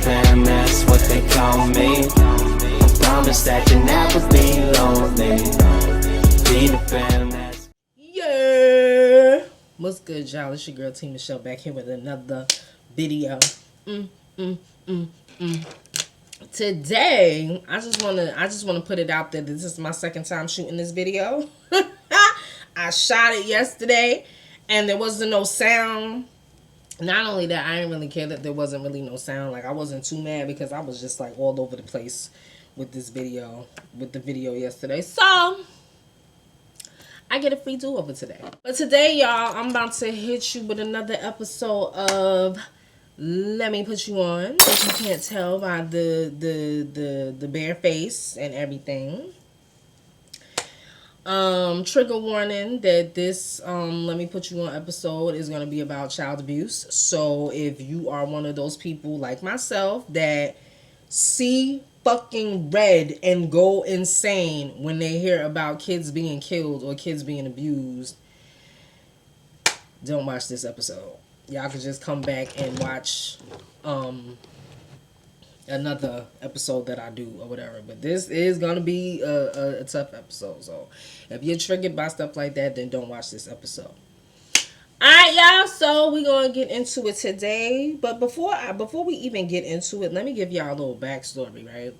fam, that's what they call me. Promise that you never be lonely. Be the fam, that's... Yeah. What's good, y'all? It's your girl T Michelle back here with another video. Today, I just wanna put it out there that this is my second time shooting this video. I shot it yesterday, and there wasn't no sound. Not only that, I didn't really care that there wasn't really no sound. Like, I wasn't too mad because I was just like all over the place with this video, with the video yesterday. So I get a free do-over today. But today, y'all, I'm about to hit you with another episode of Let Me Put You On. If you can't tell by the bare face and everything. Trigger warning that this Let Me Put You On episode is going to be about child abuse. So if you are one of those people like myself that see fucking red and go insane when they hear about kids being killed or kids being abused, don't watch this episode. Y'all can just come back and watch another episode that I do or whatever. But this is gonna be a tough episode. So if you're triggered by stuff like that, then don't watch this episode. Alright, y'all, so we're gonna get into it today. But before we even get into it, let me give y'all a little backstory, right?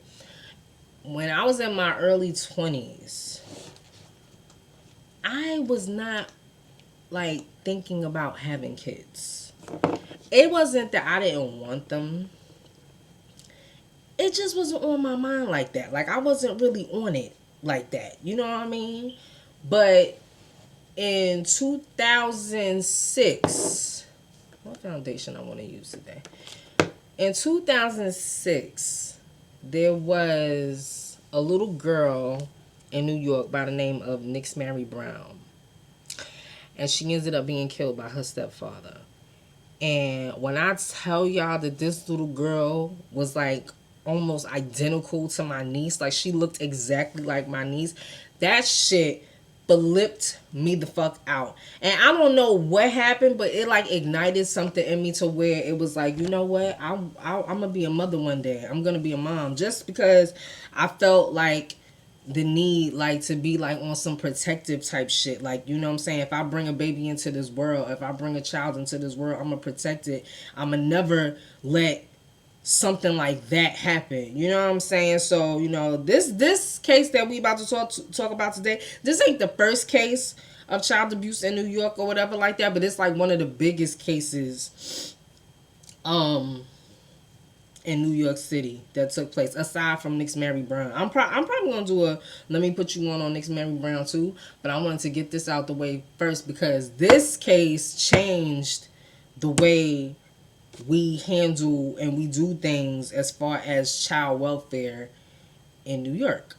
When I was in my early 20s, I was not like thinking about having kids. It wasn't that I didn't want them. It just wasn't on my mind like that. Like, I wasn't really on it like that. You know what I mean? But in 2006, what foundation I want to use today? In 2006, there was a little girl in New York by the name of Nix Mary Brown. And she ended up being killed by her stepfather. And when I tell y'all that this little girl was like almost identical to my niece, like she looked exactly like my niece, that shit flipped me the fuck out. And I don't know what happened, but it like ignited something in me to where it was like, you know what, I'm gonna be a mother one day. I'm gonna be a mom, just because I felt like the need like to be like on some protective type shit. Like, you know what I'm saying, if I bring a baby into this world, if I bring a child into this world, I'm gonna protect it. I'm gonna never let something like that happen. You know what I'm saying? So, you know, this case that we about to talk about today, this ain't the first case of child abuse in New York or whatever like that, but it's like one of the biggest cases in New York City that took place, aside from Nix Mary Brown. I'm probably gonna do a Let Me Put You On Nix Mary Brown too, but I wanted to get this out the way first because this case changed the way we handle and we do things as far as child welfare in New York.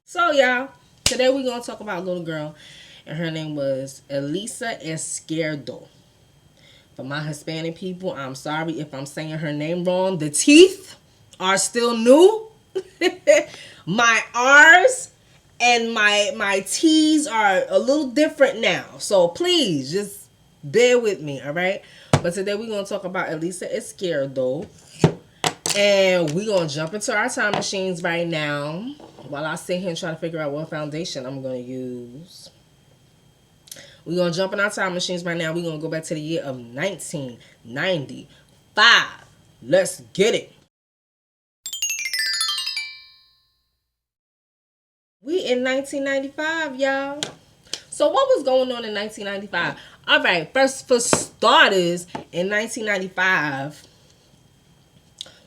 So, y'all, today we're going to talk about a little girl, and her name was Elisa Izquierdo. For my Hispanic people, I'm sorry if I'm saying her name wrong. The teeth are still new. My R's and my T's are a little different now. So, please, just bear with me, all right? But today we're going to talk about Elisa Izquierdo. And we're going to jump into our time machines right now while I sit here and try to figure out what foundation I'm going to use. We're going to jump in our time machines right now. We're going to go back to the year of 1995. Let's get it. We in 1995, y'all. So what was going on in 1995? All right, first for starters, in 1995,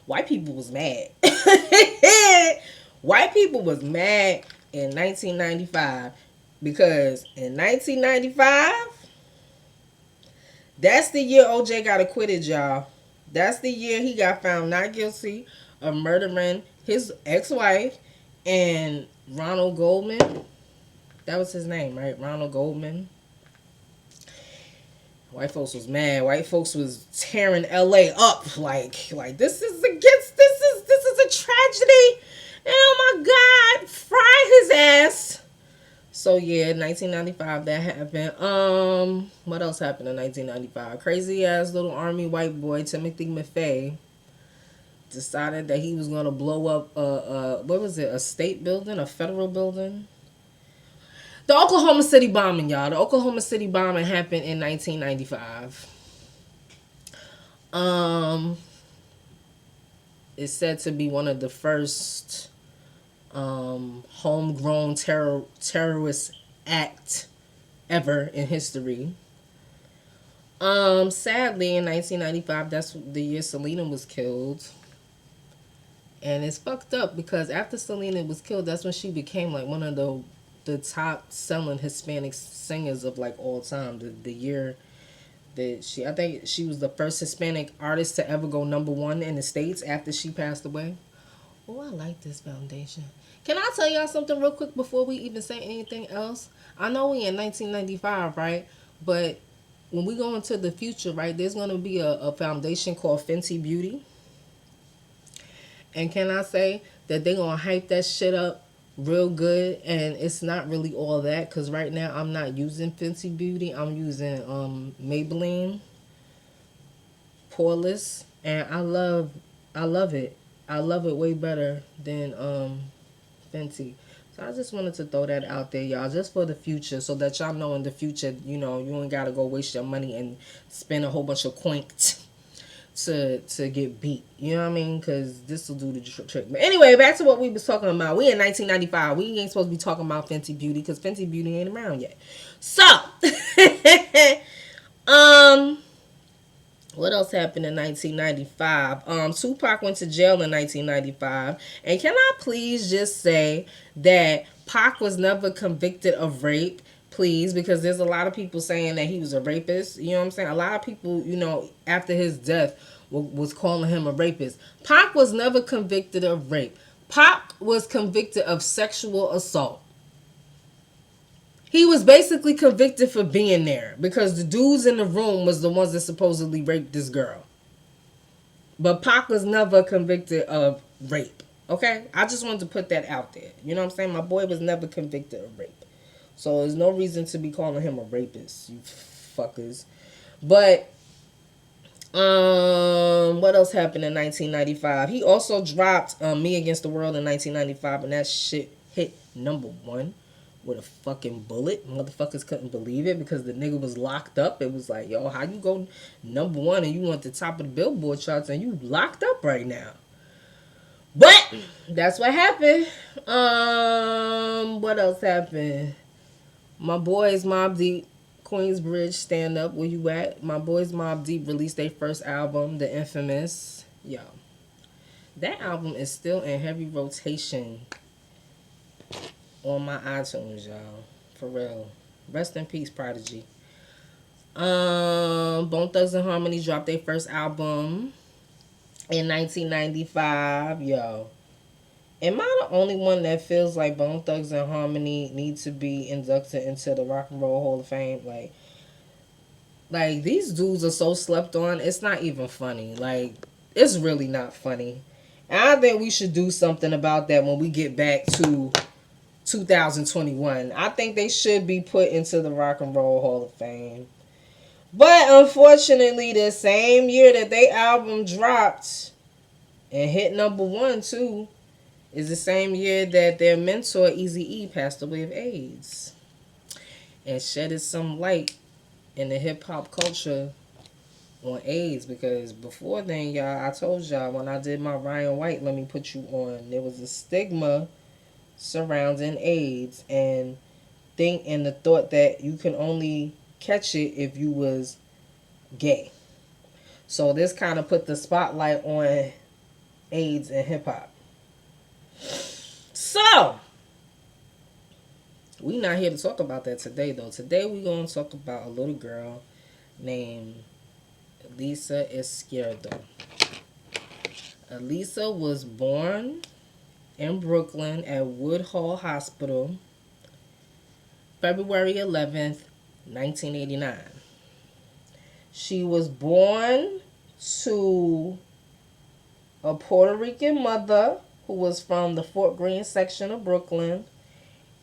white people was mad. White people was mad in 1995 because in 1995, that's the year OJ got acquitted, y'all. That's the year he got found not guilty of murdering his ex-wife and Ronald Goldman. That was his name, right? Ronald Goldman. White folks was mad. White folks was tearing LA up. Like this is a tragedy. And oh my God, fry his ass. So yeah, 1995 that happened. What else happened in 1995? Crazy ass little army white boy Timothy McVeigh decided that he was going to blow up what was it, a state building, a federal building. The Oklahoma City bombing, y'all. The Oklahoma City bombing happened in 1995. It's said to be one of the first homegrown terrorist act ever in history. Sadly, in 1995, that's the year Selena was killed. And it's fucked up because after Selena was killed, that's when she became like one of the top selling Hispanic singers of like all time. The year that I think she was the first Hispanic artist to ever go #1 in the States after she passed away. Oh, I like this foundation. Can I tell y'all something real quick before we even say anything else? I know we in 1995, right? But when we go into the future, right, there's going to be a foundation called Fenty Beauty. And can I say that they're going to hype that shit up real good? And it's not really all that, because right now I'm not using Fenty Beauty. I'm using Maybelline Poreless. And I love it. I love it way better than Fenty. So I just wanted to throw that out there, y'all, just for the future, so that y'all know in the future, you know, you ain't gotta go waste your money and spend a whole bunch of coins to get beat. You know what I mean? Because this will do the trick. But anyway, back to what we was talking about. We in 1995. We ain't supposed to be talking about Fenty Beauty because Fenty Beauty ain't around yet. So, what else happened in 1995? Tupac went to jail in 1995. And can I please just say that Pac was never convicted of rape, please, because there's a lot of people saying that he was a rapist. You know what I'm saying? A lot of people, you know, after his death was calling him a rapist. Pac was never convicted of rape. Pac was convicted of sexual assault. He was basically convicted for being there because the dudes in the room was the ones that supposedly raped this girl. But Pac was never convicted of rape. Okay? I just wanted to put that out there. You know what I'm saying? My boy was never convicted of rape. So there's no reason to be calling him a rapist, you fuckers. But what else happened in 1995? He also dropped Me Against the World in 1995, and that shit hit #1 with a fucking bullet. Motherfuckers couldn't believe it because the nigga was locked up. It was like, yo, how you go #1 and you want the top of the Billboard charts and you locked up right now? But that's what happened. What else happened? My boys Mobb Deep, Queensbridge, stand up, where you at? My boys Mobb Deep released their first album, The Infamous. Yo, that album is still in heavy rotation on my iTunes, y'all. For real. Rest in peace, Prodigy. Bone Thugs and Harmony dropped their first album in 1995. Yo, am I the only one that feels like Bone Thugs and Harmony need to be inducted into the Rock and Roll Hall of Fame? Like these dudes are so slept on. It's not even funny. Like, it's really not funny. And I think we should do something about that when we get back to 2021. I think they should be put into the Rock and Roll Hall of Fame. But unfortunately, the same year that they album dropped and hit #1 too, is the same year that their mentor Eazy-E passed away of AIDS and shedded some light in the hip hop culture on AIDS. Because before then, y'all, I told y'all when I did my Ryan White, Let Me Put You On, there was a stigma surrounding AIDS and the thought that you can only catch it if you was gay. So this kind of put the spotlight on AIDS and hip hop. So we not here to talk about that today, though. Today we gonna talk about a little girl named Elisa Izquierdo. Elisa was born in Brooklyn at Woodhull Hospital, February 11th, 1989. She was born to a Puerto Rican mother who was from the Fort Greene section of Brooklyn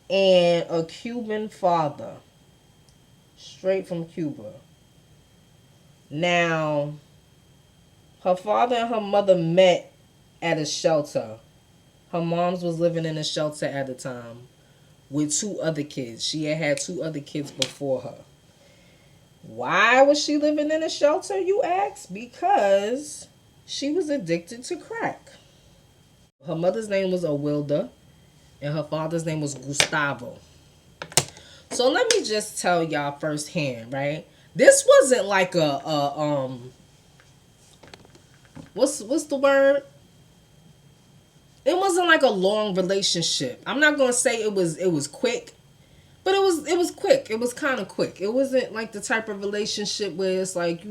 and a Cuban father, straight from Cuba. Now, her father and her mother met at a shelter. Her mom's was living in a shelter at the time with 2 other kids. She had 2 other kids before her. Why was she living in a shelter, you ask? Because she was addicted to crack. Her mother's name was AWILDA, and her father's name was Gustavo. So let me just tell y'all firsthand, right? This wasn't like what's the word? It wasn't like a long relationship. I'm not gonna say it was quick, but it was quick. It was kind of quick. It wasn't like the type of relationship where it's like,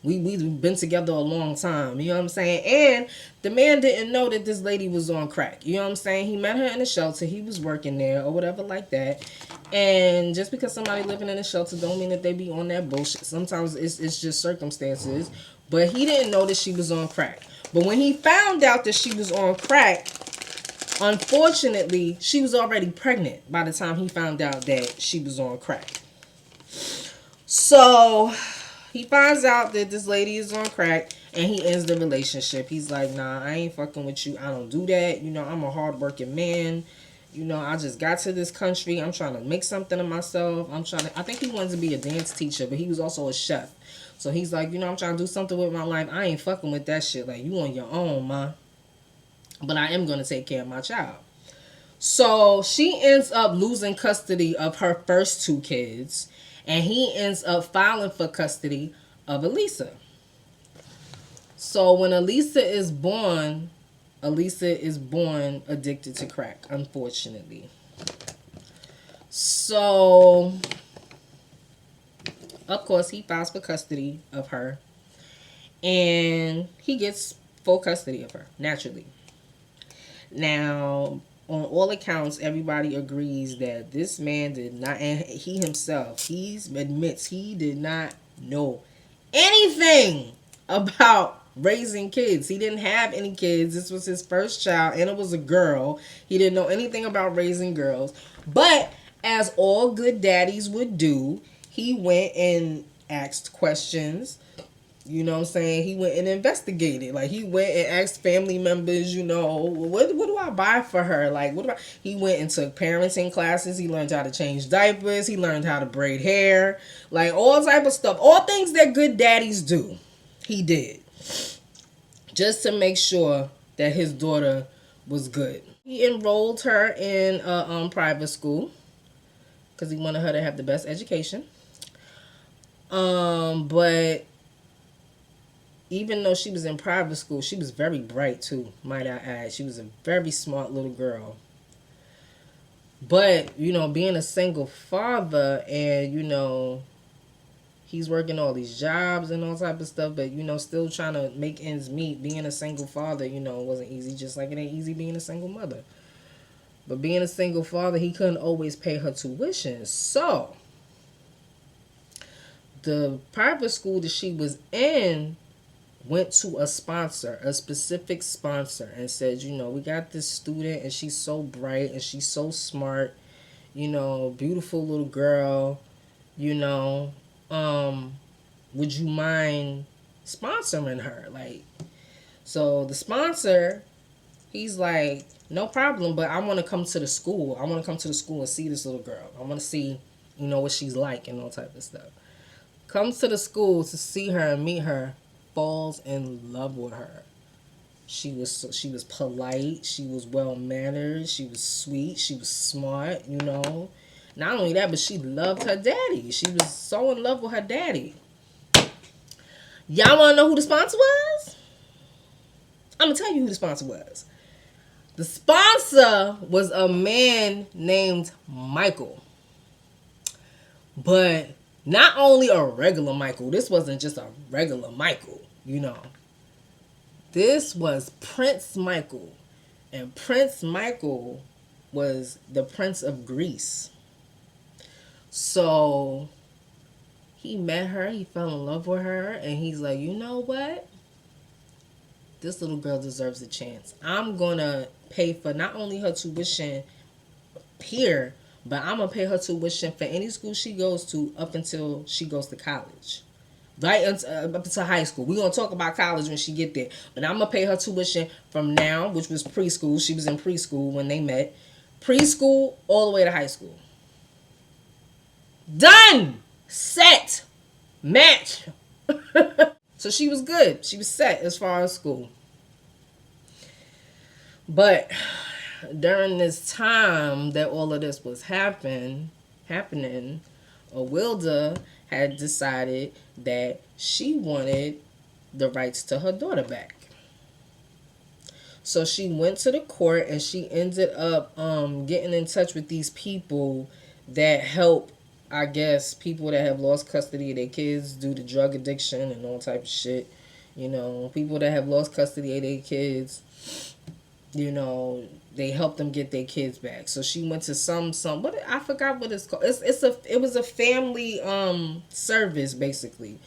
we've been together a long time. You know what I'm saying? And the man didn't know that this lady was on crack. You know what I'm saying? He met her in a shelter. He was working there or whatever like that. And just because somebody living in a shelter don't mean that they be on that bullshit. Sometimes it's just circumstances. But he didn't know that she was on crack. But when he found out that she was on crack, unfortunately, she was already pregnant by the time he found out that she was on crack. So he finds out that this lady is on crack and he ends the relationship. He's like, nah, I ain't fucking with you. I don't do that. I'm a hardworking man. I just got to this country. I'm trying to make something of myself. I think he wanted to be a dance teacher, but he was also a chef. So he's like, I'm trying to do something with my life. I ain't fucking with that shit. Like, you on your own, ma. But I am going to take care of my child. So she ends up losing custody of her first 2 kids. And he ends up filing for custody of Elisa. So when Elisa is born addicted to crack, unfortunately. So, of course, he files for custody of her. And he gets full custody of her, naturally. Now, on all accounts, everybody agrees that this man did not, and he himself, he admits he did not know anything about raising kids. He didn't have any kids. This was his first child, and it was a girl. He didn't know anything about raising girls. But as all good daddies would do, he went and asked questions. You know what I'm saying? He went and investigated. Like, he went and asked family members, what do I buy for her? Like, he went and took parenting classes. He learned how to change diapers. He learned how to braid hair. Like, all type of stuff. All things that good daddies do. He did. Just to make sure that his daughter was good. He enrolled her in a private school because he wanted her to have the best education. But even though she was in private school, she was very bright too, might I add. She was a very smart little girl. But, being a single father and, he's working all these jobs and all type of stuff, but, still trying to make ends meet. Being a single father, wasn't easy, just like it ain't easy being a single mother. But being a single father, he couldn't always pay her tuition. So, the private school that she was in went to a sponsor, a specific sponsor, and said, we got this student and she's so bright and she's so smart, beautiful little girl, would you mind sponsoring her? Like, so the sponsor, he's like, no problem, but I want to come to the school. I want to come to the school and see this little girl. I want to see, what she's like and all type of stuff. Comes to the school to see her and meet her. Falls in love with her. She was polite. She was well mannered. She was sweet. She was smart. Not only that, but she loved her daddy. She was so in love with her daddy. Y'all want to know who the sponsor was? I'm gonna tell you who the sponsor was. The sponsor was a man named Michael. But not only a regular Michael. This wasn't just a regular Michael, This was Prince Michael. And Prince Michael was the Prince of Greece. So he met her. He fell in love with her. And he's like, you know what? This little girl deserves a chance. I'm going to pay for not only her tuition here, but I'm going to pay her tuition for any school she goes to up until she goes to college. right up to high school. We're going to talk about college when she get there. But I'm going to pay her tuition from now, which was preschool. She was in preschool when they met. Preschool all the way to high school. Done! Set! Match! So she was good. She was set as far as school. But during this time that all of this was happening, AWILDA had decided that she wanted the rights to her daughter back. So she went to the court and she ended up getting in touch with these people that help, I guess, people that have lost custody of their kids due to drug addiction and all type of shit. You know, people that have lost custody of their kids, you know, they help them get their kids back. So she went to what I forgot what it's called. It was a family service basically.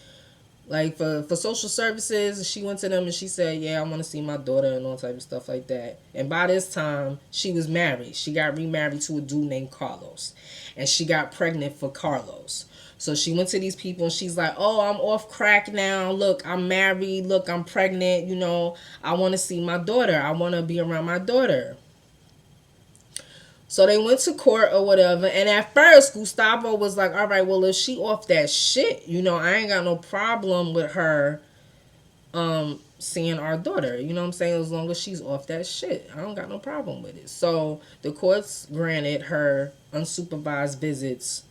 Like for social services, she went to them and she said, yeah, I want to see my daughter and all type of stuff like that. And by this time, she was married. She got remarried to a dude named Carlos. And she got pregnant for Carlos. So she went to these people and she's like, oh, I'm off crack now. Look, I'm married. Look, I'm pregnant. You know, I want to see my daughter. I want to be around my daughter. So they went to court or whatever. And at first, Gustavo was like, all right, well, if she off that shit, you know, I ain't got no problem with her seeing our daughter. You know what I'm saying? As long as she's off that shit. I don't got no problem with it. So the courts granted her unsupervised visits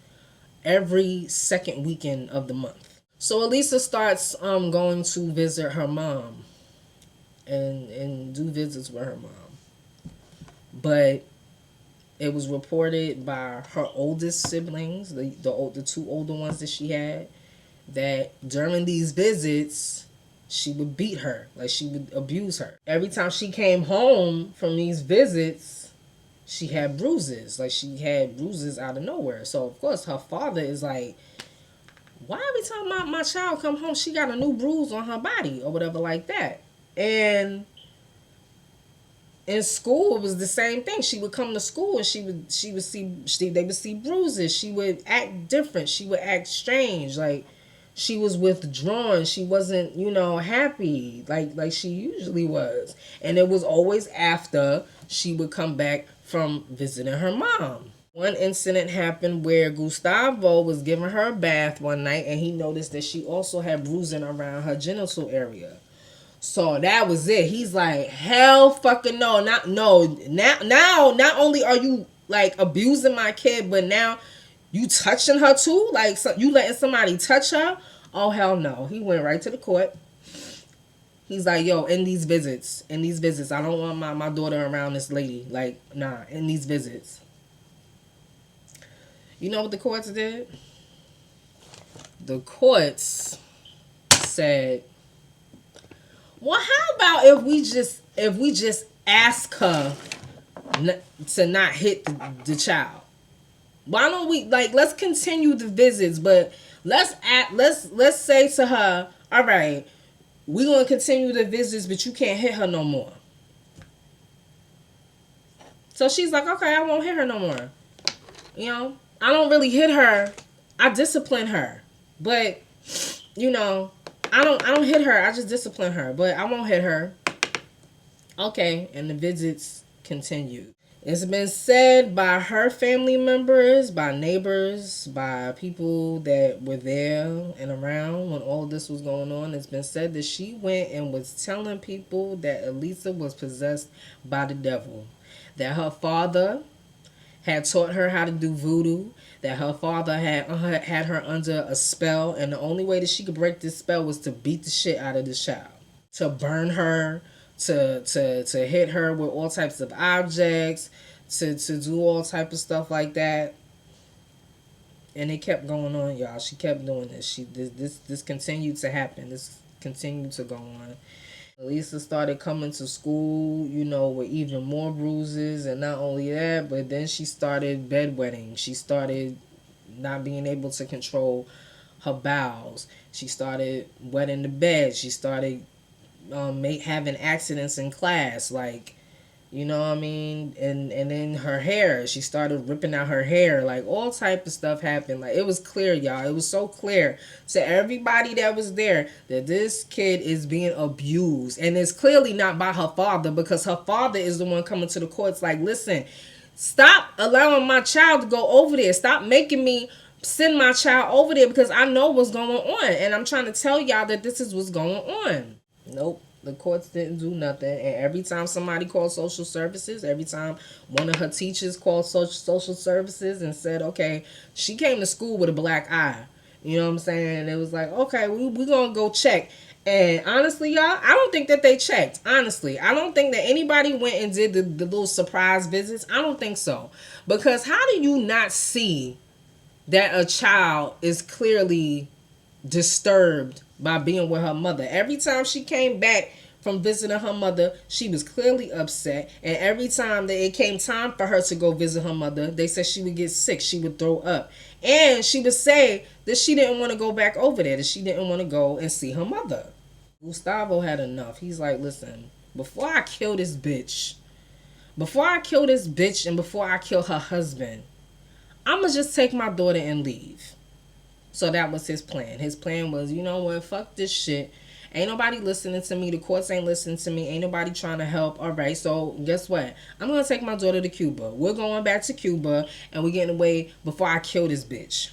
every second weekend of the month. So Elisa starts going to visit her mom and do visits with her mom. But it was reported by her oldest siblings, the two older ones that she had, that during these visits, she would beat her. Like, she would abuse her. Every time she came home from these visits, she had bruises. Like, she had bruises out of nowhere. So, of course, her father is like, why every time my child come home, she got a new bruise on her body or whatever like that? And in school, it was the same thing. She would come to school and they would see bruises. She would act different. She would act strange. Like, she was withdrawn. She wasn't, you know, happy like she usually was. And it was always after she would come back from visiting her mom. One incident happened where Gustavo was giving her a bath one night and he noticed that she also had bruising around her genital area. So that was it. He's like, hell fucking no. Now, not only are you, like, abusing my kid, but now you touching her too? Like, so you letting somebody touch her? Oh, hell no. He went right to the court. He's like, yo, in these visits, I don't want my daughter around this lady. Like, nah, in these visits. You know what the courts did? The courts said, well, how about if we just ask her to not hit the child? Why don't we, like, let's continue the visits, but let's say to her, all right, we're gonna continue the visits, but you can't hit her no more. So she's like, okay, I won't hit her no more. You know, I don't really hit her. I discipline her, but you know, I don't hit her. I just discipline her, but I won't hit her. Okay, and the visits continued. It's been said by her family members, by neighbors, by people that were there and around when all this was going on. It's been said that she went and was telling people that Elisa was possessed by the devil. That her father had taught her how to do voodoo. That her father had her under a spell. And the only way that she could break this spell was to beat the shit out of this child. To burn her. To hit her with all types of objects, to do all type of stuff like that. And it kept going on, y'all. She kept doing this. This continued to happen. This continued to go on. Elisa started coming to school, you know, with even more bruises, and not only that, but then she started bedwetting. She started not being able to control her bowels. She started wetting the bed. She started having accidents in class, like, You know what I mean? And then her hair, she started ripping out her hair. Like, all type of stuff happened. Like, it was clear, y'all. It was so clear to everybody that was there that this kid is being abused. And it's clearly not by her father, because her father is the one coming to the courts like, listen, stop allowing my child to go over there. Stop making me send my child over there, because I know what's going on. And I'm trying to tell y'all that this is what's going on. Nope. The courts didn't do nothing. And every time somebody called social services, every time one of her teachers called social services and said, okay, she came to school with a black eye. You know what I'm saying? And it was like, okay, we're going to go check. And honestly, y'all, I don't think that they checked. Honestly, I don't think that anybody went and did the little surprise visits. I don't think so. Because how do you not see that a child is clearly disturbed by being with her mother? Every time she came back from visiting her mother, she was clearly upset. And every time that it came time for her to go visit her mother, they said she would get sick, she would throw up. And she would say that she didn't want to go back over there, that she didn't want to go and see her mother. Gustavo had enough. He's like, listen, before I kill this bitch, and before I kill her husband, I'm going to just take my daughter and leave. So that was his plan. His plan was, you know what, fuck this shit. Ain't nobody listening to me. The courts ain't listening to me. Ain't nobody trying to help. All right, so guess what? I'm going to take my daughter to Cuba. We're going back to Cuba, and we're getting away before I kill this bitch.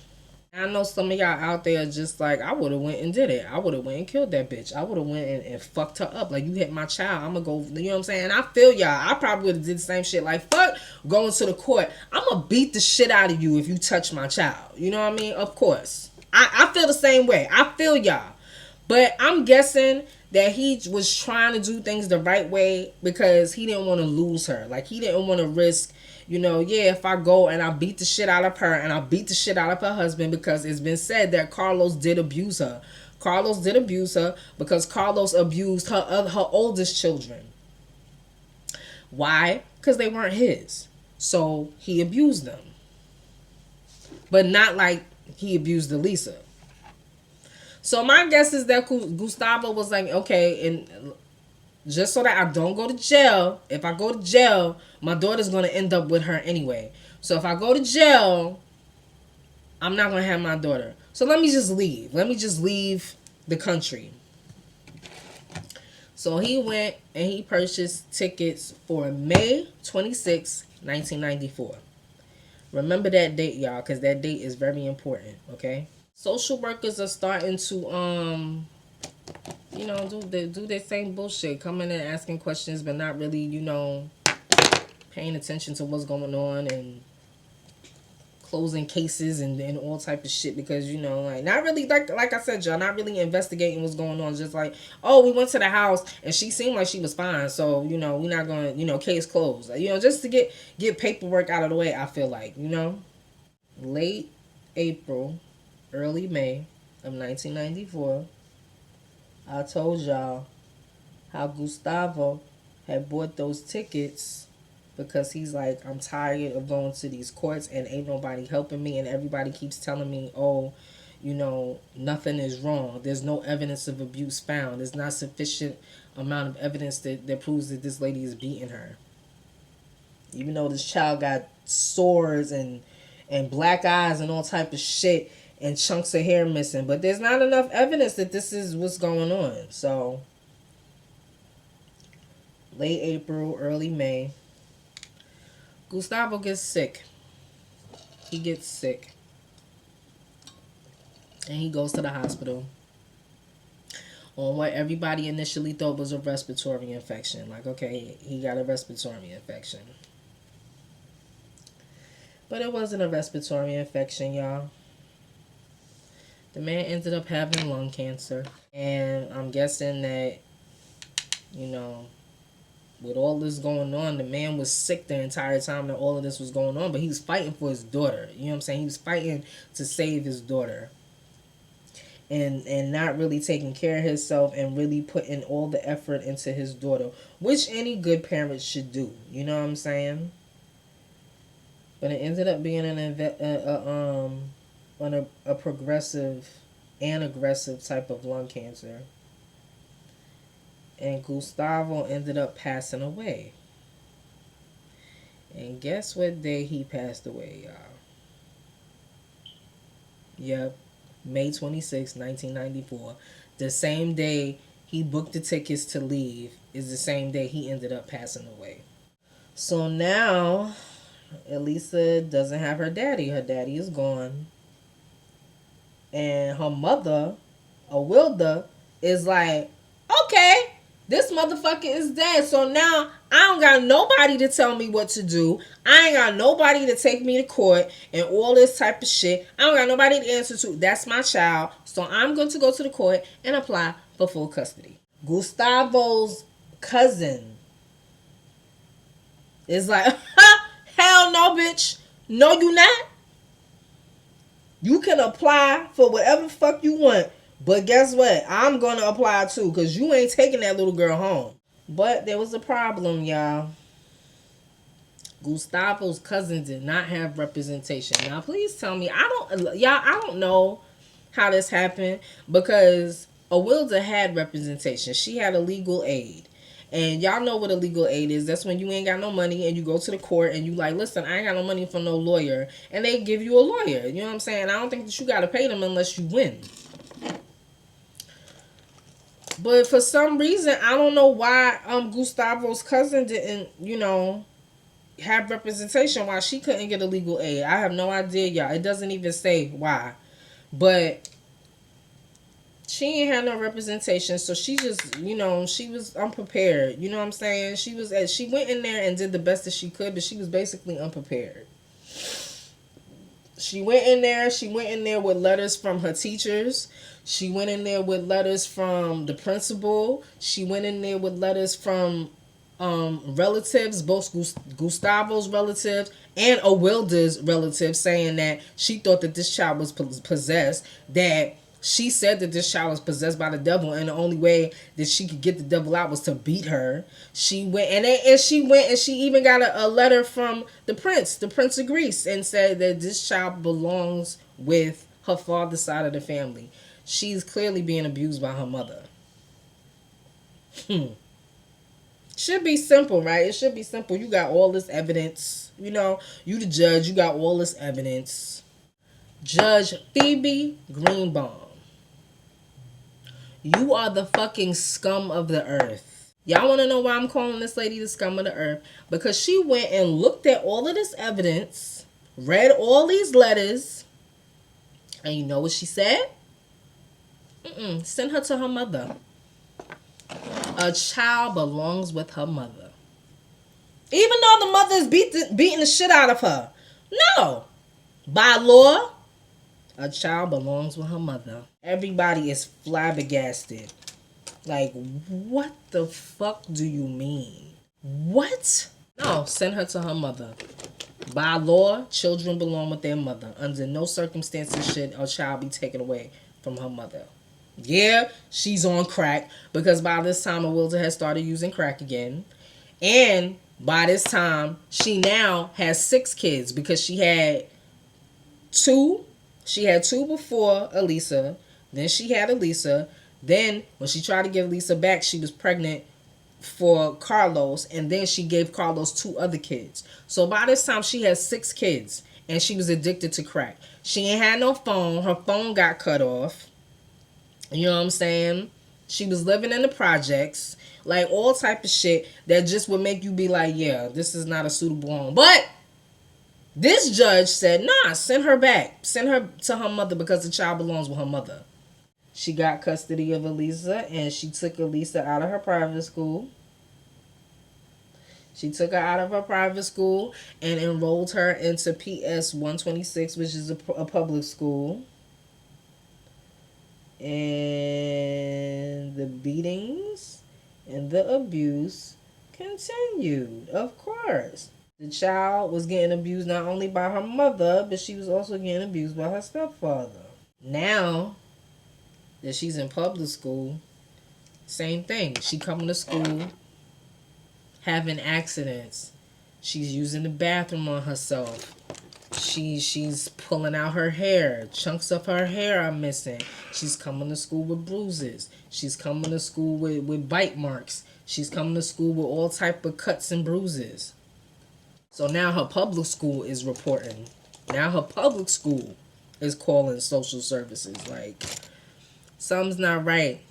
I know some of y'all out there just like, I would have went and did it. I would have went and killed that bitch. I would have went and fucked her up. Like, you hit my child, I'm going to go, you know what I'm saying? And I feel y'all. I probably would have did the same shit. Like, fuck going to the court. I'm going to beat the shit out of you if you touch my child. You know what I mean? Of course. I feel the same way. I feel y'all. But I'm guessing that he was trying to do things the right way because he didn't want to lose her. Like, he didn't want to risk, you know, yeah, if I go and I beat the shit out of her and I beat the shit out of her husband, because it's been said that Carlos did abuse her. Carlos did abuse her because Carlos abused her oldest children. Why? Because they weren't his. So he abused them. But not like he abused Elisa. So my guess is that Gustavo was like, okay, and just so that I don't go to jail, if I go to jail, my daughter's going to end up with her anyway. So if I go to jail, I'm not going to have my daughter. So let me just leave. Let me just leave the country. So he went and he purchased tickets for May 26, 1994. Remember that date, y'all, because that date is very important, okay? Social workers are starting to, you know, do their same bullshit. Coming and asking questions, but not really, you know, paying attention to what's going on and closing cases and all type of shit, because, you know, like, not really, like I said, y'all, not really investigating what's going on. Just like, oh, we went to the house and she seemed like she was fine, so, you know, we're not going to, you know, case closed. You know, just to get paperwork out of the way, I feel like, you know. Late April, early May of 1994, I told y'all how Gustavo had bought those tickets because he's like, I'm tired of going to these courts and ain't nobody helping me, and everybody keeps telling me, oh, you know, nothing is wrong. There's no evidence of abuse found. There's not sufficient amount of evidence that proves that this lady is beating her. Even though this child got sores and black eyes and all type of shit and chunks of hair missing, but there's not enough evidence that this is what's going on. So late April, early May, Gustavo gets sick. He gets sick. And he goes to the hospital on what everybody initially thought was a respiratory infection. Like, okay, he got a respiratory infection. But it wasn't a respiratory infection, y'all. The man ended up having lung cancer. And I'm guessing that, you know, with all this going on, the man was sick the entire time that all of this was going on, but he was fighting for his daughter. You know what I'm saying? He was fighting to save his daughter. And not really taking care of himself and really putting all the effort into his daughter, which any good parent should do. You know what I'm saying? But it ended up being a progressive and aggressive type of lung cancer. And Gustavo ended up passing away. And guess what day he passed away, y'all? Yep, May 26, 1994. The same day he booked the tickets to leave is the same day he ended up passing away. So now, Elisa doesn't have her daddy. Her daddy is gone. And her mother, AWILDA, is like, okay, this motherfucker is dead. So now I don't got nobody to tell me what to do. I ain't got nobody to take me to court and all this type of shit. I don't got nobody to answer to. That's my child. So I'm going to go to the court and apply for full custody. Gustavo's cousin is like, hell no, bitch. No, you not. You can apply for whatever fuck you want. But guess what? I'm going to apply too, because you ain't taking that little girl home. But there was a problem, y'all. Gustavo's cousin did not have representation. Now, please tell me. I don't know how this happened, because AWILDA had representation. She had a legal aid. And y'all know what a legal aid is. That's when you ain't got no money and you go to the court and you like, listen, I ain't got no money for no lawyer. And they give you a lawyer. You know what I'm saying? I don't think that you got to pay them unless you win. But for some reason, I don't know why Gustavo's cousin didn't, have representation, why she couldn't get a legal aid. I have no idea, y'all. It doesn't even say why. But she ain't had no representation, so she just, she was unprepared. You know what I'm saying? She went in there and did the best that she could, but she was basically unprepared. She went in there with letters from her teachers. She went in there with letters from the principal. She went in there with letters from relatives, both Gustavo's relatives and AWILDA's relatives, saying that she thought that this child was possessed, that she said that this child was possessed by the devil, and the only way that she could get the devil out was to beat her. She went and she even got a letter from the prince of Greece, and said that this child belongs with her father's side of the family. She's clearly being abused by her mother. Should be simple, right? It should be simple. You got all this evidence. You the judge. You got all this evidence. Judge Phoebe Greenbaum. You are the fucking scum of the earth. Y'all want to know why I'm calling this lady the scum of the earth? Because she went and looked at all of this evidence, read all these letters, and you know what she said? Send her to her mother. A child belongs with her mother. Even though the mother is beating the shit out of her. No. By law, a child belongs with her mother. Everybody is flabbergasted. Like, what the fuck do you mean? What? No, send her to her mother. By law, children belong with their mother. Under no circumstances should a child be taken away from her mother. Yeah, she's on crack, because by this time AWILDA has started using crack again. And by this time, she now has 6 kids, because she had 2. She had 2 before Elisa. Then she had Elisa. Then when she tried to give Elisa back, she was pregnant for Carlos. And then she gave Carlos 2 other kids. So by this time, she has 6 kids. And she was addicted to crack. She ain't had no phone. Her phone got cut off. You know what I'm saying? She was living in the projects. Like, all type of shit that just would make you be like, yeah, this is not a suitable home. But this judge said, nah, send her back. Send her to her mother, because the child belongs with her mother. She got custody of Elisa, and she took Elisa out of her private school. She took her out of her private school and enrolled her into PS 126, which is a public school. And the beatings and the abuse continued, of course. The child was getting abused not only by her mother, but she was also getting abused by her stepfather. Now that she's in public school, same thing. She coming to school, having accidents. She's using the bathroom on herself. She's pulling out her hair. Chunks of her hair are missing. She's coming to school with bruises. She's coming to school with bite marks. She's coming to school with all type of cuts and bruises. So now her public school is reporting. Now her public school is calling social services. Like, something's not right.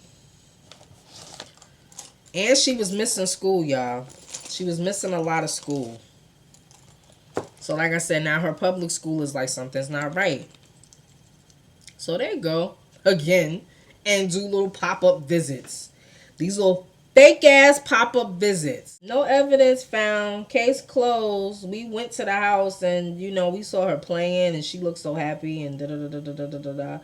And she was missing school, y'all. She was missing a lot of school. So like I said, now her public school is like, something's not right. So there you go. Again. And do little pop-up visits. These little fake-ass pop-up visits. No evidence found. Case closed. We went to the house and, you know, we saw her playing and she looked so happy and da-da-da-da-da-da-da-da.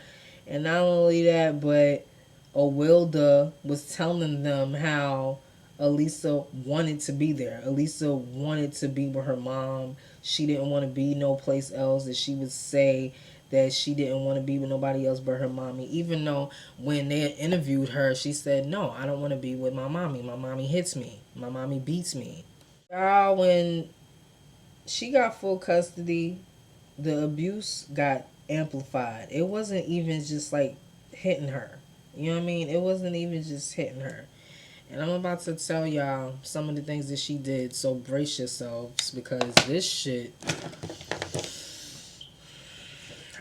And not only that, but AWILDA was telling them how Elisa wanted to be there. Elisa wanted to be with her mom. She didn't want to be no place else. That she would say that she didn't want to be with nobody else but her mommy. Even though when they interviewed her, she said, no, I don't want to be with my mommy. My mommy hits me. My mommy beats me. When she got full custody, the abuse got amplified. It wasn't even just like hitting her. You know what I mean? It wasn't even just hitting her. And I'm about to tell y'all some of the things that she did. So brace yourselves, because this shit,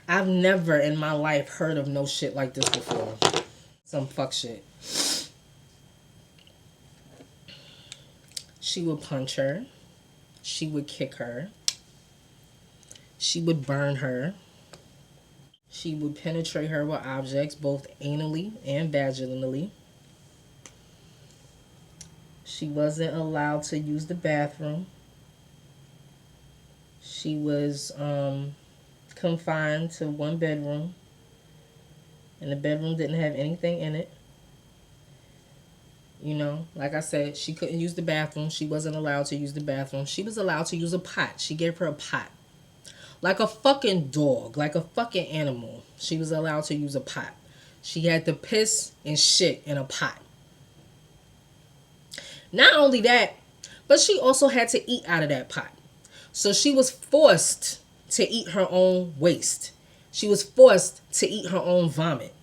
I've never in my life heard of no shit like this before. Some fuck shit. She would punch her. She would kick her. She would burn her. She would penetrate her with objects, both anally and vaginally. She wasn't allowed to use the bathroom. She was confined to one bedroom, and the bedroom didn't have anything in it. You know, like I said, she couldn't use the bathroom. She wasn't allowed to use the bathroom. She was allowed to use a pot. She gave her a pot. Like a fucking dog, like a fucking animal. She was allowed to use a pot. She had to piss and shit in a pot. Not only that, but she also had to eat out of that pot. So she was forced to eat her own waste. She was forced to eat her own vomit.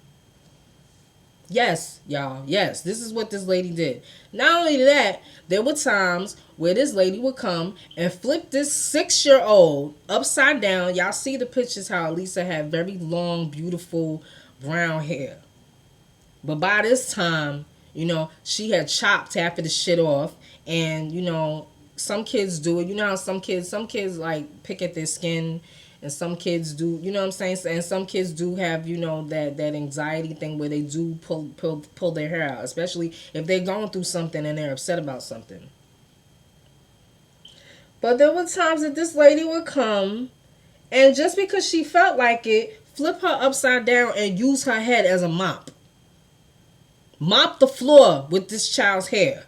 Yes, y'all. Yes, this is what this lady did. Not only that, there were times where this lady would come and flip this 6-year-old upside down. Y'all see the pictures how Elisa had very long, beautiful brown hair. But by this time, you know, she had chopped half of the shit off. And, you know, some kids do it. You know how some kids like pick at their skin. And some kids do, you know what I'm saying? And some kids do have, you know, that anxiety thing where they do pull their hair out. Especially if they're going through something and they're upset about something. But there were times that this lady would come. And just because she felt like it, flip her upside down and use her head as a mop. Mop the floor with this child's hair.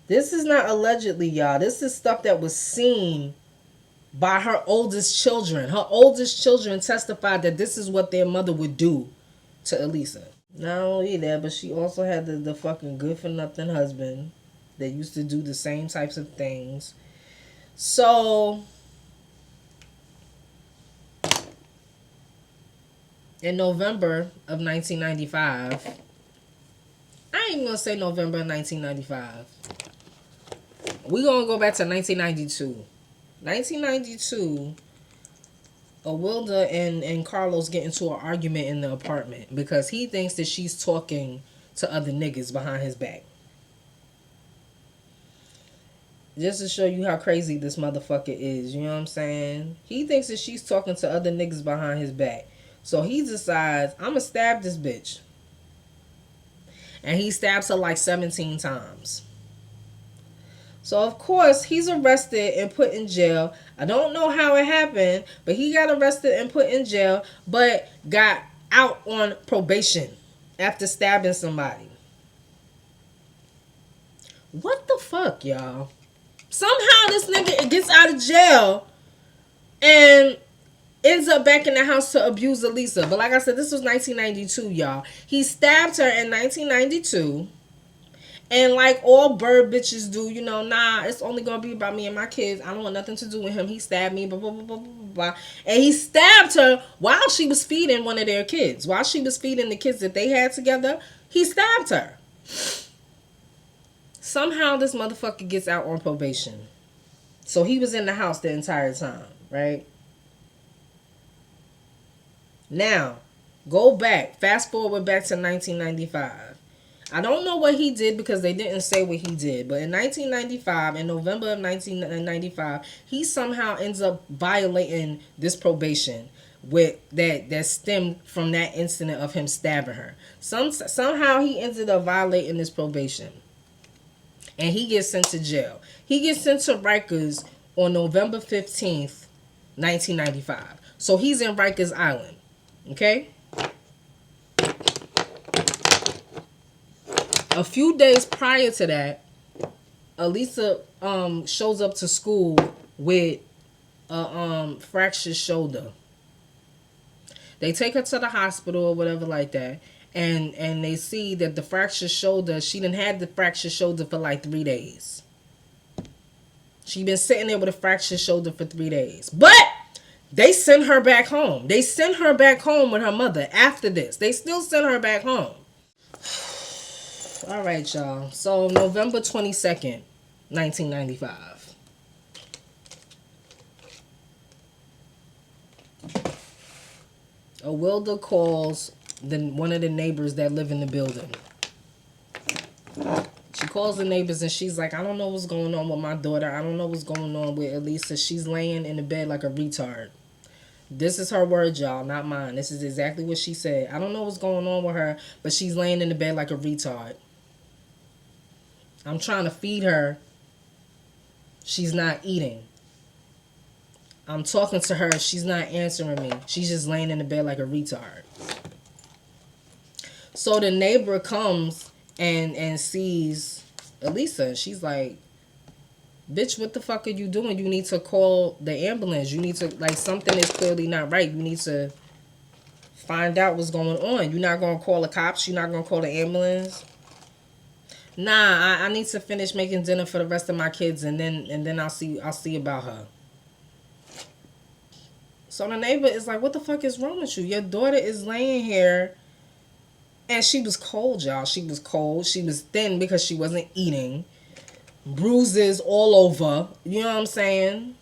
This is not allegedly, y'all. This is stuff that was seen by her oldest children. Her oldest children testified that this is what their mother would do to Elisa. Not only that, but she also had the fucking good-for-nothing husband that used to do the same types of things. So in November of 1995, I ain't even gonna say November of 1995. We're gonna go back to 1992. 1992, AWILDA and Carlos get into an argument in the apartment because he thinks that she's talking to other niggas behind his back. Just to show you how crazy this motherfucker is, you know what I'm saying? He thinks that she's talking to other niggas behind his back. So he decides, I'm gonna stab this bitch. And he stabs her like 17 times. So, of course, he's arrested and put in jail. I don't know how it happened, but he got arrested and put in jail, but got out on probation after stabbing somebody. What the fuck, y'all? Somehow this nigga gets out of jail and ends up back in the house to abuse Elisa. But like I said, this was 1992, y'all. He stabbed her in 1992. And like all bird bitches do, you know, nah, it's only going to be about me and my kids. I don't want nothing to do with him. He stabbed me, blah, blah, blah, blah, blah, blah. And he stabbed her while she was feeding one of their kids. While she was feeding the kids that they had together, he stabbed her. Somehow this motherfucker gets out on probation. So he was in the house the entire time, right? Now, go back. Fast forward back to 1995. I don't know what he did because they didn't say what he did. But in 1995, in November of 1995, he somehow ends up violating this probation with that stemmed from that incident of him stabbing her. Somehow he ended up violating this probation. And he gets sent to jail. He gets sent to Rikers on November 15th, 1995. So he's in Rikers Island. Okay? A few days prior to that, Elisa shows up to school with a fractured shoulder. They take her to the hospital or whatever like that, and they see that the fractured shoulder, she done had the fractured shoulder for like 3 days. She been sitting there with a fractured shoulder for 3 days. But they send her back home. They send her back home with her mother after this. They still send her back home. All right, y'all. So November 22nd, 1995. AWILDA calls one of the neighbors that live in the building. She calls the neighbors and she's like, I don't know what's going on with my daughter. I don't know what's going on with Elisa. She's laying in the bed like a retard. This is her word, y'all, not mine. This is exactly what she said. I don't know what's going on with her, but she's laying in the bed like a retard. I'm trying to feed her. She's not eating. I'm talking to her. She's not answering me. She's just laying in the bed like a retard. So the neighbor comes and sees Elisa. She's like, bitch, what the fuck are you doing? You need to call the ambulance. You need to, like, something is clearly not right. You need to find out what's going on. You're not going to call the cops? You're not going to call the ambulance? Nah, I need to finish making dinner for the rest of my kids, and then I'll see about her. So the neighbor is like, what the fuck is wrong with you? Your daughter is laying here, and she was cold, y'all. She was cold. She was thin because she wasn't eating. Bruises all over. You know what I'm saying?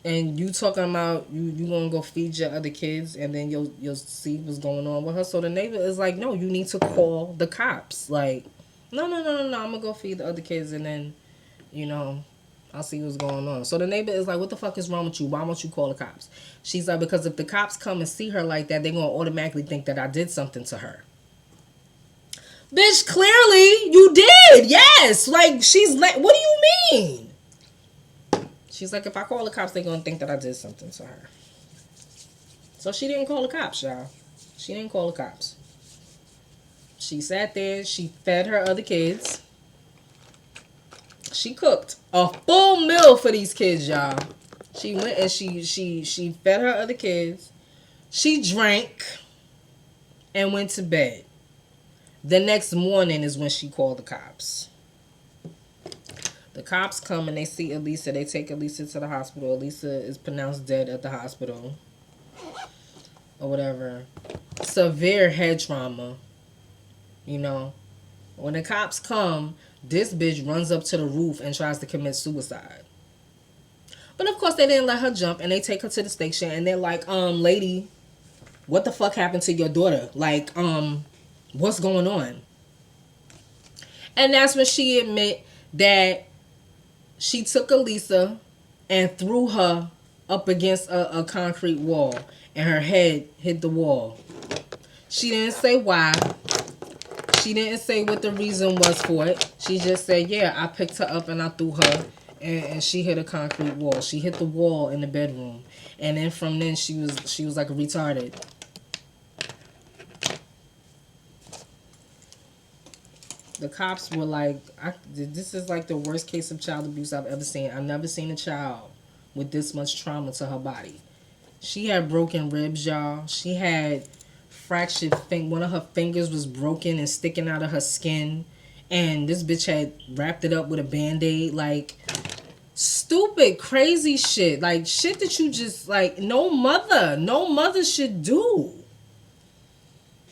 And you talking about you gonna go feed your other kids, and then you'll see what's going on with her. So the neighbor is like, no, you need to call the cops. Like, no, I'm gonna go feed the other kids, and then, you know, I'll see what's going on. So the neighbor is like, what the fuck is wrong with you? Why won't you call the cops? She's like, because if the cops come and see her like that, they're going to automatically think that I did something to her. Bitch, clearly you did. Yes. Like, she's like, what do you mean? She's like, if I call the cops, they're going to think that I did something to her. So she didn't call the cops, y'all. She didn't call the cops. She sat there. She fed her other kids. She cooked a full meal for these kids, y'all. She went and she fed her other kids. She drank and went to bed. The next morning is when she called the cops. The cops come and they see Elisa. They take Elisa to the hospital. Elisa is pronounced dead at the hospital. Or whatever. Severe head trauma. You know. When the cops come, this bitch runs up to the roof and tries to commit suicide. But of course they didn't let her jump, and they take her to the station and they're like, lady, what the fuck happened to your daughter? Like, what's going on? And that's when she admit that she took Elisa and threw her up against a concrete wall, and her head hit the wall. She didn't say why. She didn't say what the reason was for it. She just said, yeah, I picked her up and I threw her, and she hit a concrete wall. She hit the wall in the bedroom. And then from then she was like retarded. The cops were like, this is like the worst case of child abuse I've ever seen. I've never seen a child with this much trauma to her body. She had broken ribs, y'all. She had fractured one of her fingers was broken and sticking out of her skin, and this bitch had wrapped it up with a band-aid. Like, stupid, crazy shit. Like, shit that you just, like, no mother should do.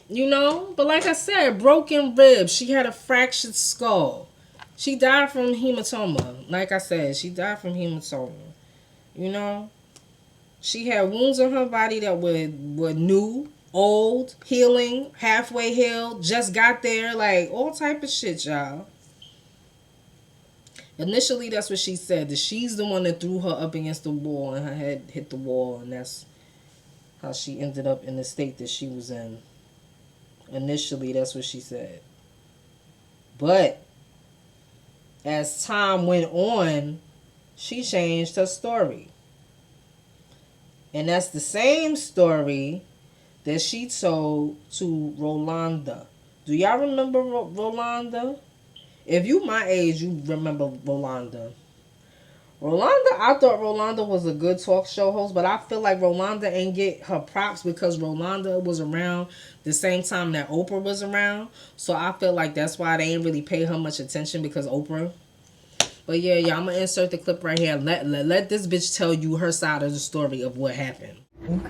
You know? But like I said, broken ribs. She had a fractured skull. She died from hematoma. Like I said, she died from hematoma. You know? She had wounds on her body that were new, old, healing, halfway healed, just got there, like all type of shit, y'all. Initially, that's what she said, that she's the one that threw her up against the wall and her head hit the wall, and that's how she ended up in the state that she was in. Initially, that's what she said. But as time went on, she changed her story. And that's the same story that she told to Rolanda. Do y'all remember Rolanda? If you my age, you remember Rolanda. Rolanda, I thought Rolanda was a good talk show host, but I feel like Rolanda ain't get her props because Rolanda was around the same time that Oprah was around. So I feel like that's why they ain't really pay her much attention, because Oprah. But yeah, I'm going to insert the clip right here. Let this bitch tell you her side of the story of what happened.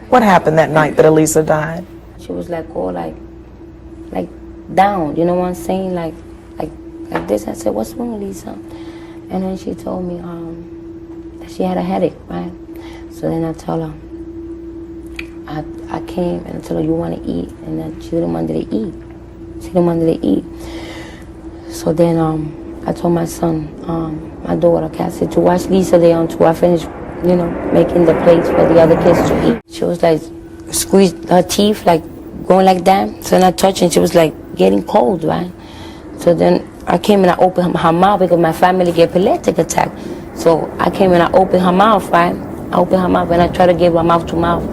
What happened that night that Elisa died? She was like all like down, you know what I'm saying? Like this. I said, what's wrong, Elisa? And then she told me that she had a headache, right? So then I told her, I came and I told her, you want to eat? And then she didn't want to eat. She didn't want to eat. So then I told my son, my daughter, I said, to watch Lisa there until I finish, you know, making the plates for the other kids to eat. She was like, squeezed her teeth, like going like that. So then I touched and she was like getting cold, right? So then I came and I opened her mouth because my family get epileptic attack. So I came and I opened her mouth, right? I opened her mouth and I tried to give her mouth to mouth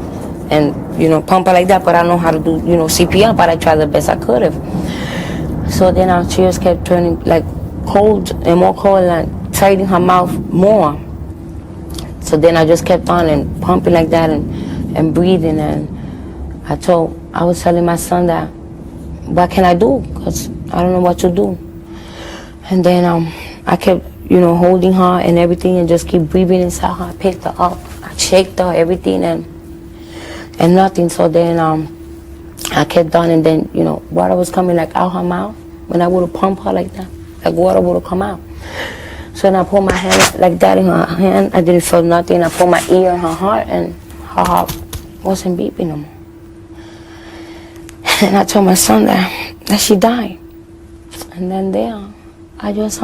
and, you know, pump her like that, but I don't know how to do, you know, CPR, but I tried the best I could have. So then she just kept turning like cold and more cold and tightening her mouth more. So then I just kept on and pumping like that and breathing, and I was telling my son that, what can I do? Because I don't know what to do. And then I kept, you know, holding her and everything and just keep breathing inside her. I picked her up, I shaked her, everything, and nothing. So then I kept on, and then, you know, water was coming like out her mouth. When I would have pumped her like that, like water would have come out. So then I put my hand like that in her hand. I didn't feel nothing. I put my ear in her heart, and her heart wasn't beeping no more. And I told my son that she died. And then there, I just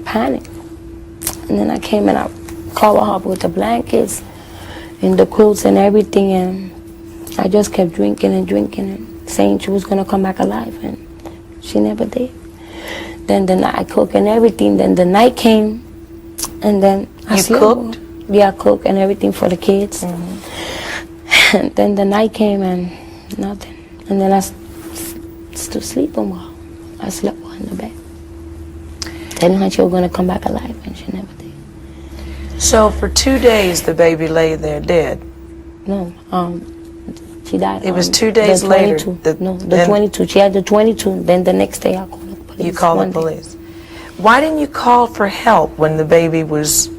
panicked. And then I came and I covered her up with the blankets and the quilts and everything, and I just kept drinking and saying she was gonna come back alive, and she never did. Then the night I cooked and everything. Then the night came, and then I cooked? Yeah, I cooked and everything for the kids. Mm-hmm. And then the night came and nothing. And then I still sleeping well. I slept well in the bed. Telling her she was gonna come back alive, and she never did. So for 2 days the baby lay there dead? No, she died. It was 2 days later. The 22. She had the 22. Then the next day I called the police. You called the police. Why didn't you call for help when the baby was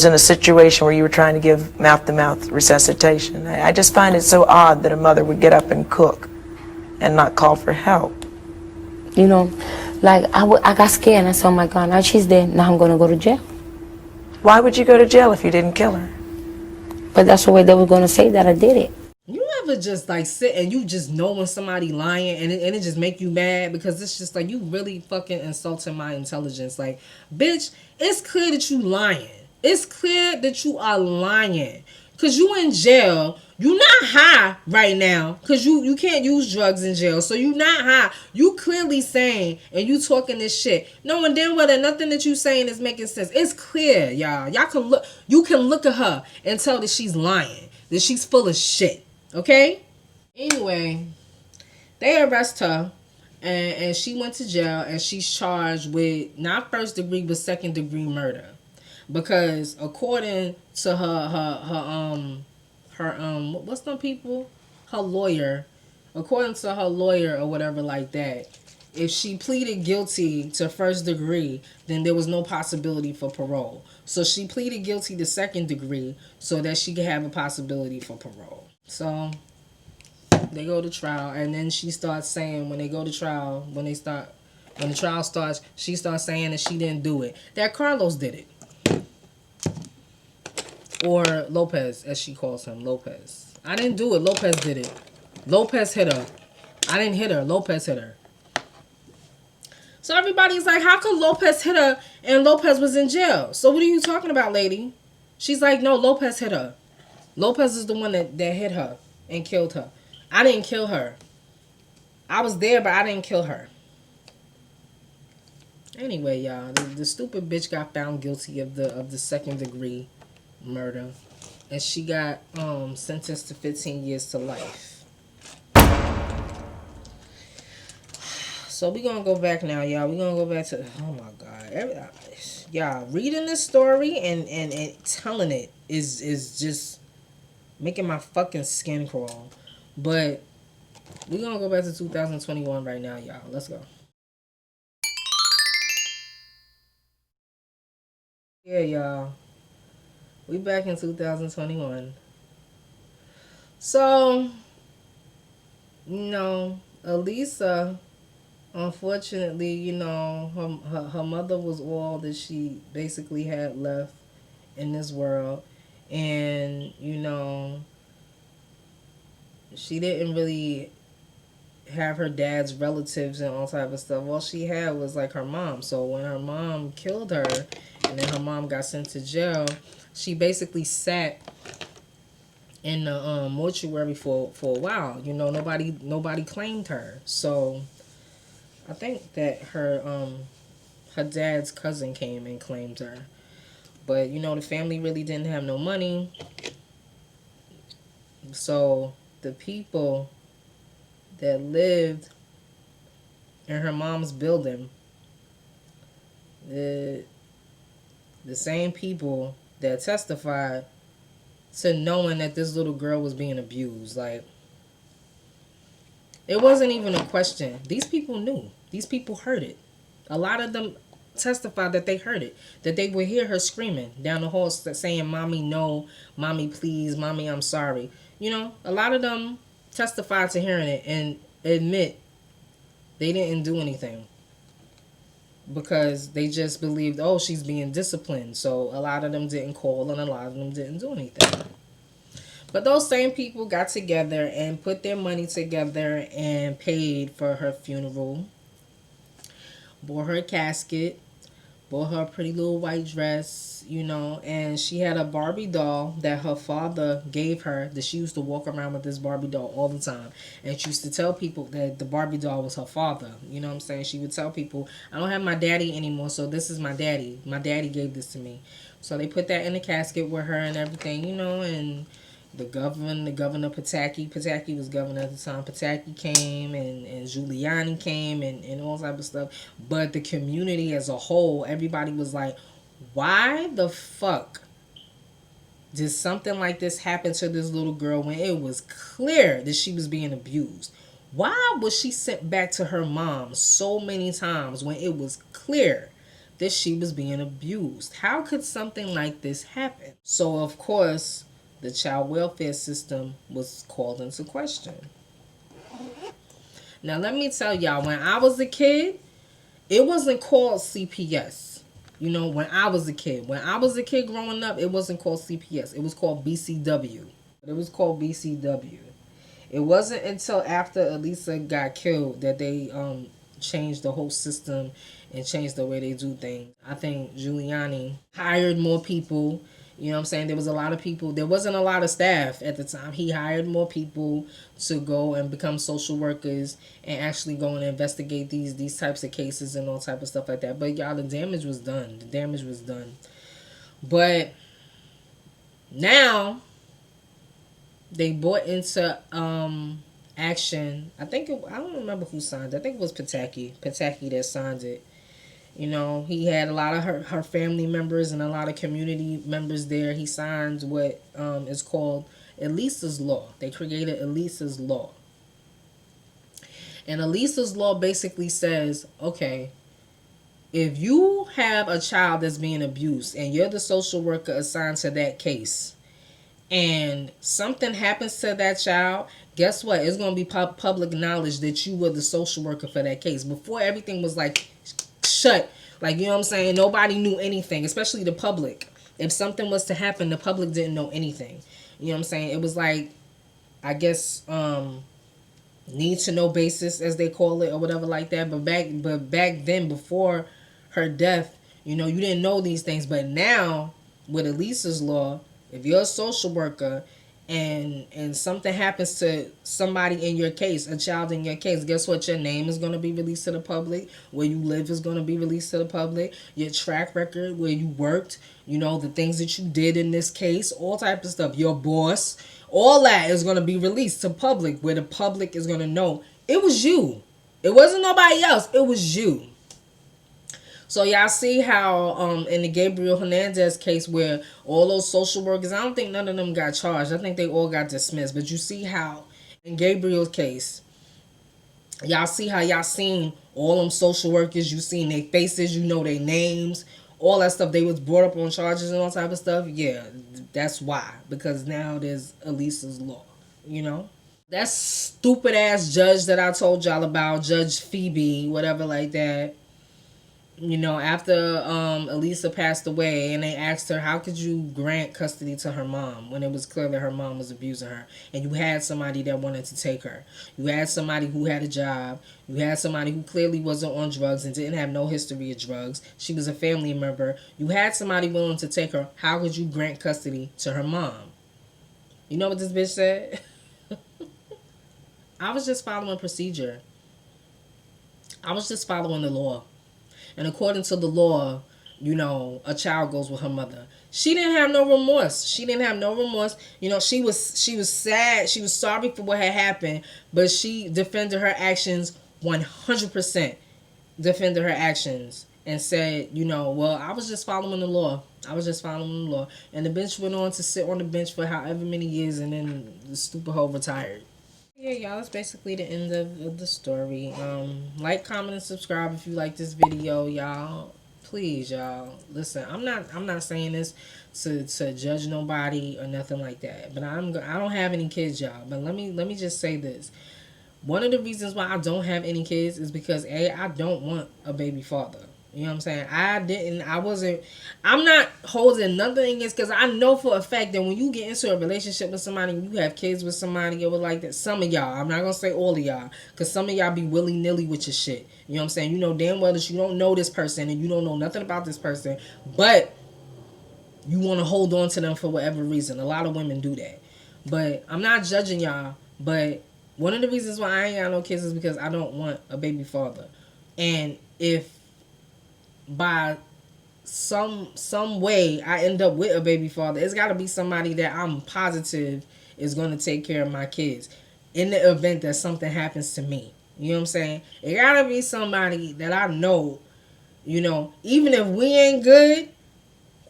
in a situation where you were trying to give mouth-to-mouth resuscitation? I just find it so odd that a mother would get up and cook and not call for help. You know, like I got scared and I said, oh my God, now she's dead. Now I'm going to go to jail. Why would you go to jail if you didn't kill her? But that's the way they were going to say that I did it. You ever just like sit and you just know when somebody lying and it just make you mad, because it's just like, you really fucking insulting my intelligence. Like, bitch, it's clear that you lying. It's clear that you are lying. Because you in jail. You not high right now. Because you can't use drugs in jail. So you not high. You clearly saying and you talking this shit. Knowing damn well that nothing that you saying is making sense. It's clear, y'all. Y'all can look. You can look at her and tell that she's lying. That she's full of shit. Okay? Anyway, they arrest her. And she went to jail. And she's charged with not first degree but second degree murder. Because according to her what's them people? Her lawyer. According to her lawyer or whatever like that, if she pleaded guilty to first degree, then there was no possibility for parole. So she pleaded guilty to second degree so that she could have a possibility for parole. So they go to trial, and then she starts saying when they go to trial, when they start When the trial starts, she starts saying that she didn't do it. That Carlos did it. Or Lopez, as she calls him, Lopez. I didn't do it. Lopez did it. Lopez hit her. I didn't hit her. Lopez hit her. So everybody's like, how could Lopez hit her and Lopez was in jail? So what are you talking about, lady? She's like, no, Lopez hit her. Lopez is the one that hit her and killed her. I didn't kill her. I was there, but I didn't kill her. Anyway, y'all, the stupid bitch got found guilty of the second degree murder, and she got sentenced to 15 years to life. So we gonna go back now, y'all. We gonna go back to, oh my god, y'all, reading this story and telling it is just making my fucking skin crawl. But we gonna go back to 2021 right now, y'all. Let's go. Yeah, y'all. We back in 2021. So, you know, Elisa, unfortunately, you know, her mother was all that she basically had left in this world. And, you know, she didn't really have her dad's relatives and all type of stuff. All she had was like her mom. So when her mom killed her and then her mom got sent to jail, she basically sat in the mortuary for a while. You know, nobody claimed her. So I think that her dad's cousin came and claimed her. But you know, the family really didn't have no money. So the people that lived in her mom's building, the same people that testified to knowing that this little girl was being abused. Like, it wasn't even a question. These people knew. These people heard it. A lot of them testified that they heard it. That they would hear her screaming down the hall saying, "Mommy, no. Mommy, please. Mommy, I'm sorry." You know, a lot of them testified to hearing it and admit they didn't do anything. Because they just believed, oh, she's being disciplined. So a lot of them didn't call and a lot of them didn't do anything. But those same people got together and put their money together and paid for her funeral. Bought her a casket. Bought her a pretty little white dress, you know. And she had a Barbie doll that her father gave her. That she used to walk around with this Barbie doll all the time. And she used to tell people that the Barbie doll was her father. You know what I'm saying? She would tell people, I don't have my daddy anymore, so this is my daddy. My daddy gave this to me. So they put that in the casket with her and everything, you know. And the governor Pataki was governor at the time. Pataki came and Giuliani came and all type of stuff. But the community as a whole, everybody was like, why the fuck did something like this happen to this little girl when it was clear that she was being abused? Why was she sent back to her mom so many times when it was clear that she was being abused? How could something like this happen? So, of course, the child welfare system was called into question. Now, let me tell y'all, when I was a kid, it wasn't called CPS. You know, when I was a kid. When I was a kid growing up, it wasn't called CPS. It was called BCW. It was called BCW. It wasn't until after Elisa got killed that they changed the whole system and changed the way they do things. I think Giuliani hired more people. You know what I'm saying? There was a lot of people. There wasn't a lot of staff at the time. He hired more people to go and become social workers and actually go and investigate these types of cases and all type of stuff like that. But y'all, the damage was done. The damage was done. But now they brought into action. I don't remember who signed it. I think it was Pataki. Pataki that signed it. You know, he had a lot of her family members and a lot of community members there. He signed what is called Elisa's Law. They created Elisa's Law. And Elisa's Law basically says, okay, if you have a child that's being abused and you're the social worker assigned to that case, and something happens to that child, guess what? It's going to be public knowledge that you were the social worker for that case. Before, everything was like shut. Like, you know what I'm saying? Nobody knew anything, especially the public. If something was to happen, the public didn't know anything. You know what I'm saying? It was like, I guess, need to know basis, as they call it, or whatever like that. But back then, before her death, you know, you didn't know these things. But now, with Elisa's law, if you're a social worker and something happens to somebody in your case, a child in your case, guess what? Your name is going to be released to the public. Where you live is going to be released to the public. Your track record, where you worked, you know, the things that you did in this case, all type of stuff. Your boss, all that is going to be released to public, where the public is going to know it was you. It wasn't nobody else. It was you. So y'all see how in the Gabriel Fernandez case, where all those social workers, I don't think none of them got charged. I think they all got dismissed. But you see how in Gabriel's case, y'all see how y'all seen all them social workers, you seen their faces, you know their names, all that stuff. They was brought up on charges and all type of stuff. Yeah, that's why. Because now there's Elisa's law, you know. That stupid ass judge that I told y'all about, Judge Phoebe, whatever like that. You know, after Elisa passed away, and they asked her, how could you grant custody to her mom when it was clear that her mom was abusing her, and you had somebody that wanted to take her. You had somebody who had a job. You had somebody who clearly wasn't on drugs and didn't have no history of drugs. She was a family member. You had somebody willing to take her. How could you grant custody to her mom? You know what this bitch said? I was just following procedure. I was just following the law. And according to the law, you know, a child goes with her mother. She didn't have no remorse. She didn't have no remorse. You know, she was sad. She was sorry for what had happened, but she defended her actions 100%. Defended her actions and said, you know, well, I was just following the law. I was just following the law. And the bench went on to sit on the bench for however many years, and then the stupid hoe retired. Yeah, y'all, that's basically the end of the story. Like, comment, and subscribe if you like this video, y'all. Please, y'all. Listen, I'm not saying this to judge nobody or nothing like that. But I don't have any kids, y'all. But let me just say this. One of the reasons why I don't have any kids is because I don't want a baby father. You know what I'm saying? I'm not holding nothing against, because I know for a fact that when you get into a relationship with somebody, you have kids with somebody, or like that, some of y'all, I'm not going to say all of y'all, because some of y'all be willy-nilly with your shit. You know what I'm saying? You know damn well that you don't know this person, and you don't know nothing about this person, but you want to hold on to them for whatever reason. A lot of women do that. But I'm not judging y'all, but one of the reasons why I ain't got no kids is because I don't want a baby father. And if by some way I end up with a baby father, it's got to be somebody that I'm positive is going to take care of my kids in the event that something happens to me. You know what I'm saying? It got to be somebody that I know, you know, even if we ain't good,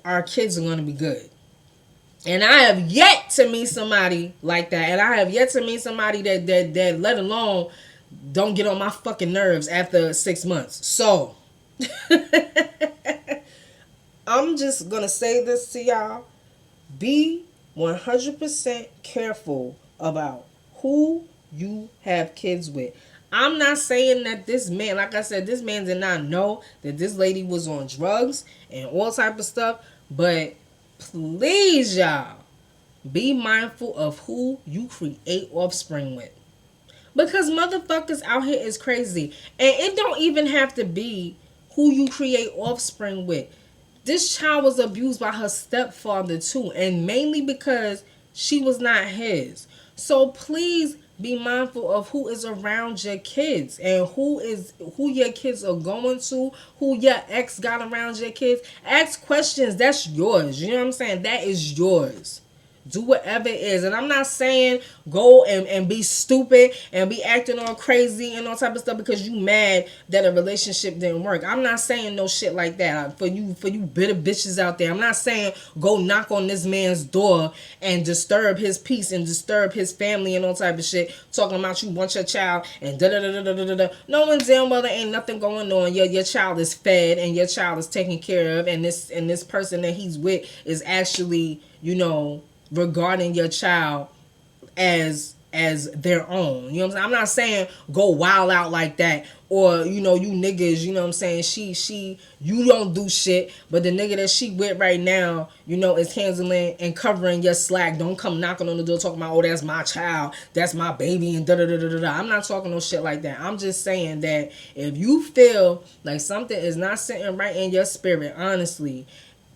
our kids are going to be good. And I have yet to meet somebody like that. And I have yet to meet somebody that let alone don't get on my fucking nerves after 6 months. So I'm just going to say this to y'all. Be 100% careful about who you have kids with. I'm not saying that this man, like I said, this man did not know that this lady was on drugs and all type of stuff. But please, y'all, be mindful of who you create offspring with. Because motherfuckers out here is crazy. And it don't even have to be who you create offspring with. This child was abused by her stepfather too. And mainly because she was not his. So please be mindful of who is around your kids. And who your kids are going to. Who your ex got around your kids. Ask questions. That's yours. You know what I'm saying? That is yours. Do whatever it is. And I'm not saying go and be stupid and be acting all crazy and all type of stuff because you mad that a relationship didn't work. I'm not saying no shit like that. For you bitter bitches out there, I'm not saying go knock on this man's door and disturb his peace and disturb his family and all type of shit, talking about you want your child and da-da-da-da-da-da-da. No one's damn well there ain't nothing going on. Your child is fed and your child is taken care of, and this person that he's with is actually, you know, regarding your child as their own. You know what I'm saying? I'm not saying go wild out like that, or you niggas, you know what I'm saying, she you don't do shit, but the nigga that she with right now, is handling and covering your slack. Don't come knocking on the door talking about, oh, that's my child, that's my baby, and da da da da da. I'm not talking no shit like that. I'm just saying that if you feel like something is not sitting right in your spirit, honestly,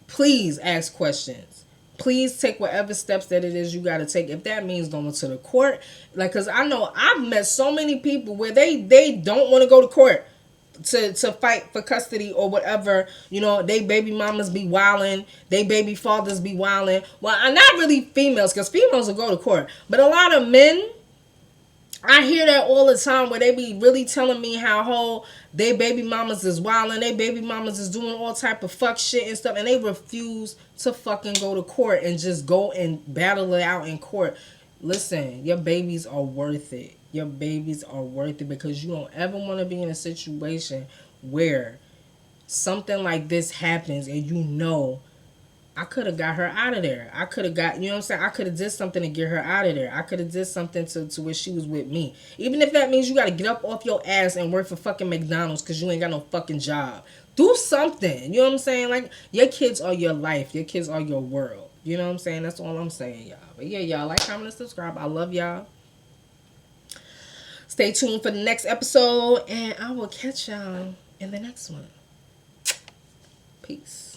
please ask questions. Please take whatever steps that it is you got to take. If that means going to the court, like, because I know I've met so many people where they don't want to go to court to fight for custody or whatever. They baby mamas be wilding, they baby fathers be wilding. Well, I'm not really females, because females will go to court, but a lot of men, I hear that all the time, where they be really telling me how they baby mamas is wilding, they baby mamas is doing all type of fuck shit and stuff, and they refuse to fucking go to court and just go and battle it out in court. Listen, your babies are worth it. Your babies are worth it, because you don't ever want to be in a situation where something like this happens and I could have got her out of there. I could have got, you know what I'm saying? I could have did something to get her out of there. I could have did something to where she was with me. Even if that means you got to get up off your ass and work for fucking McDonald's because you ain't got no fucking job. Do something. You know what I'm saying? Like, your kids are your life. Your kids are your world. You know what I'm saying? That's all I'm saying, y'all. But yeah, y'all, like, comment, and subscribe. I love y'all. Stay tuned for the next episode, and I will catch y'all in the next one. Peace.